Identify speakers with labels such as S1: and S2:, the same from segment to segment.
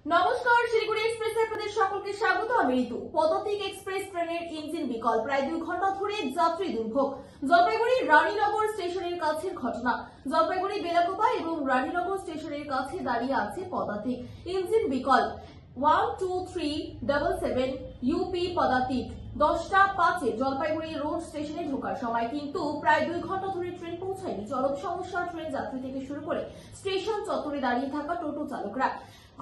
S1: নমস্কার, শিলিগুড়ি এক্সপ্রেসে আপনাদের সকলকে স্বাগত। আমি ঋতু। পদাতিক এক্সপ্রেস ট্রেনের ইঞ্জিন বিকল, প্রায় 2 ঘন্টা ধরে যাত্রী দুর্ভোগ। জলপাইগুড়ি রানীনগর স্টেশনের কাছে ঘটনা। জলপাইগুড়ি বেলাকোপা এবং রানীনগর স্টেশনের কাছে দাঁড়িয়ে আছে পদাতিক, ইঞ্জিন বিকল। 12377 ইউপি পদাতিক 10টা 5-এ জলপাইগুড়ি রোড স্টেশনে ঢোকার সময়, কিন্তু প্রায় 2 ঘন্টা ধরে ট্রেন পৌঁছায়নি। চরম সমস্যা ট্রেন যাত্রী থেকে শুরু করে স্টেশন চত্বরে দাঁড়িয়ে থাকা টোটো চালকরা।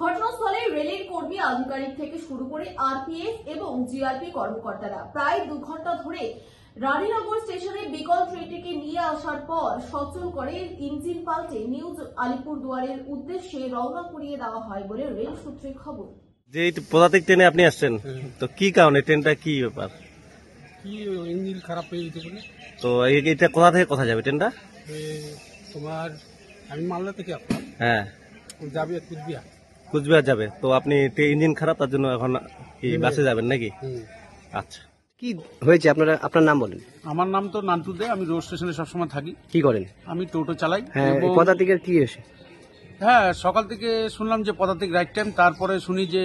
S1: ঘটনাস্থলে রেলের কর্মী আধিকারিক থেকে শুরু করে আরপিএফ এবং জিআরপি কর্মকর্তারা প্রায় 2 ঘন্টা ধরে রানীনগর স্টেশনে বিকল ট্রেনটিকে নিয়ে আসার পর সচল করে ইঞ্জিন পাল্টে নিউ আলিপুরদুয়ারের উদ্দেশ্যে রওনা করিয়ে দেওয়া হয় বলে রেল সূত্রে খবর।
S2: যে পদাতিক ট্রেনে আপনি আসছেন, তো কি কারণে ট্রেনটা কি ব্যাপার?
S3: কি ইঞ্জিন খারাপ হয়ে যেতে বলে।
S2: তো এটা কোথা থেকে কোথা যাবে ট্রেনটা?
S3: তোমার আমি মালদা থেকে আসলাম,
S2: হ্যাঁ,
S3: যাবে কুচবিহার।
S2: কুচবিহার যাবে। তো আপনি ইঞ্জিন খারাপ, তার জন্য এখন কি বাসে যাবেন নাকি? আচ্ছা,
S4: কি হয়েছে আপনার নাম বলেন।
S3: আমার নাম তো নান্টু দে, আমি রোড স্টেশনে সবসময় থাকি।
S4: কি করেন?
S3: আমি টোটো চালাই।
S4: হ্যাঁ,
S3: এবং
S4: পদাতিকের কি হয়েছে?
S3: হ্যাঁ, সকাল থেকে শুনলাম যে পদাতিক রাইট টাইম, তারপরে শুনি যে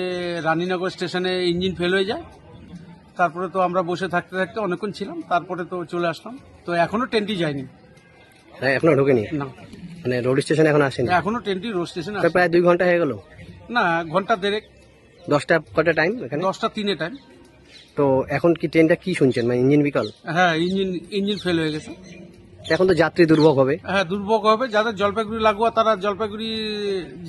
S3: রানীনগর স্টেশনে ইঞ্জিন ফেল হয়ে যায়। তারপরে তো আমরা বসে থাকতে থাকতে অনেকক্ষণ ছিলাম, তারপরে তো চলে আসলাম। তো এখনো ট্রেনটি যায়নি।
S4: হ্যাঁ, এখনো ঢোকেনি?
S3: না,
S4: মানে রোড স্টেশন এখন আসেনি?
S3: এখনো ট্রেনটি রোড স্টেশনে
S4: তো প্রায় 2 ঘন্টা হয়ে গেল।
S3: না, ঘন্টা দেড়েক।
S4: 10টা কটা টাইম এখানে?
S3: 10টা 3-এ টাইম।
S4: তো এখন কি ট্রেনটা কি শুনছেন, মানে ইঞ্জিন বিকল?
S3: হ্যাঁ, ইঞ্জিন ফেল হয়ে গেছে।
S4: এখন তো যাত্রী দুর্ভোগ হবে।
S3: হ্যাঁ, দুর্ভোগ হবে। যাদের জলপাইগুড়ি লাগোয়া তারা জলপাইগুড়ি,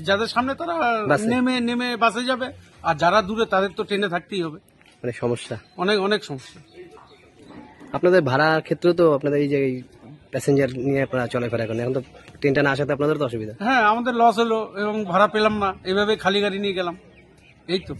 S3: যাদের সামনে তারা
S4: বাসে।
S3: নেমে বাসে যাবে, আর যারা দূরে তাদের তো ট্রেনে থাকতেই হবে।
S4: মানে সমস্যা
S3: অনেক সমস্যা।
S4: আপনাদের ভাড়ার ক্ষেত্রে তো আপনাদের এই যে প্যাসেঞ্জার নিয়ে আপনারা চলাফেরা করেন, এখন তো ট্রেনটা না আসাতে আপনাদের তো অসুবিধা।
S3: হ্যাঁ, আমাদের লস হলো এবং ভাড়া পেলাম না, এভাবে খালি গাড়ি নিয়ে গেলাম, এই তো।